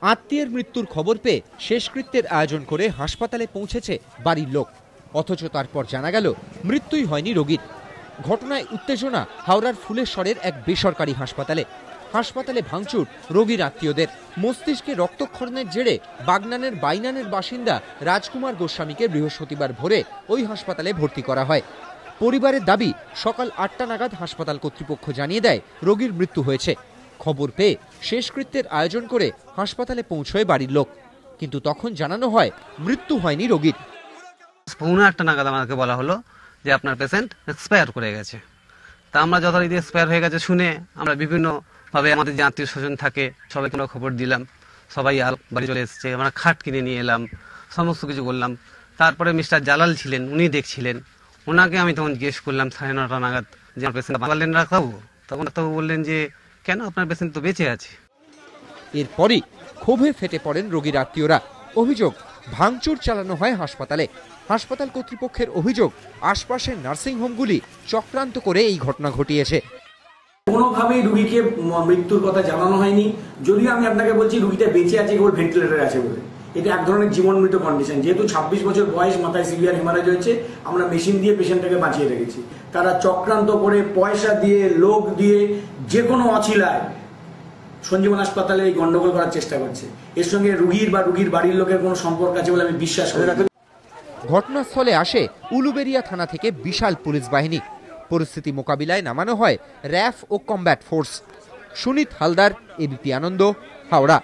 আত্মীয়ের মৃত্যুর খবর পেয়ে শেষকৃত্যের আয়োজন করে হাসপাতালে পৌঁছেছে বাড়ির লোক, অথচ তারপর জানা গেল মৃত্যুই হয়নি রোগীর। ঘটনায় উত্তেজনা হাওড়ার ফুলেশ্বরের এক বেসরকারি হাসপাতালে। হাসপাতালে ভাঙচুর রোগীর আত্মীয়দের। মস্তিষ্কে রক্তক্ষরণের জেরে বাগনানের বাইনানের বাসিন্দা রাজকুমার গোস্বামীকে বৃহস্পতিবার ভোরে ওই হাসপাতালে ভর্তি করা হয়। পরিবারের দাবি, সকাল 8টা নাগাদ হাসপাতাল কর্তৃপক্ষ জানিয়ে দেয় রোগীর মৃত্যু হয়েছে। খবর পেয়ে শেষকৃত্যের আয়োজন করে হাসপাতালে পৌঁছয় বাড়ির লোক, কিন্তু তখন জানানো হয় মৃত্যু হয়নি রোগীর। 8:15 নাগাদ আমাকে বলা হলো যে আপনার পেশেন্ট এক্সপায়ার করে গেছে। তা আমরা যথারীতি এক্সপায়ার হয়ে গেছে শুনে আমরা বিভিন্নভাবে আমাদের যে আত্মীয় স্বজন থাকে সবাইকে আমরা খবর দিলাম। সবাই বাড়ি চলে এসেছে, আমরা খাট কিনে নিয়ে এলাম, সমস্ত কিছু করলাম। তারপরে মিস্টার জালাল ছিলেন, উনি দেখছিলেন। ওনাকে আমি তখন জিজ্ঞেস করলাম 9:30 নাগাদ যে আমার পেশেন্ট পারলেন রাখবো। তখন ডাক্তারবাবু বললেন যে কেন, আপনার পেশেন্ট তো বেঁচে আছে। এরপরই ক্ষোভে ফেটে পড়েন রোগীর আত্মীয়রা। অভিযোগ, ভাঙচুর চালানো হয় হাসপাতালে। হাসপাতাল কর্তৃপক্ষের অভিযোগ, আশপাশের নার্সিংহোমগুলি চক্রান্ত করে এই ঘটনা ঘটিয়েছে। কোনোভাবেই রুগীকে মৃত্যুর কথা জানানো হয়নি। যদিও আমি আপনাকে বলছি রুগীটা বেঁচে আছে, কেবল ভেন্টিলেটরে আছে বলে। এটা এক ধরনের জীবনমৃত কন্ডিশন। যেহেতু 26 বছর বয়স, মাথায় সিভিয়ার হেমারেজ হয়েছে, আমরা মেশিন দিয়ে পেশেন্টটাকে বাঁচিয়ে রেখেছি। তারা চক্রান্ত করে, পয়সা দিয়ে, লোক দিয়ে, যে কোনো অছিলায় সঞ্জীবন হাসপাতালে এই গন্ডগোল করার চেষ্টা করছে। এর সঙ্গে রুগীর বা রুগীর বাড়ির লোকের কোনো সম্পর্ক আছে বলে আমি বিশ্বাস করি না। ঘটনাস্থলে আসে উলুবেড়িয়া থানা থেকে বিশাল পুলিশ বাহিনী। পরিস্থিতি মোকাবিলায় নামানো হয় র্যাফ ও combat force. Sunit Haldar, ABP Ananda, Howrah.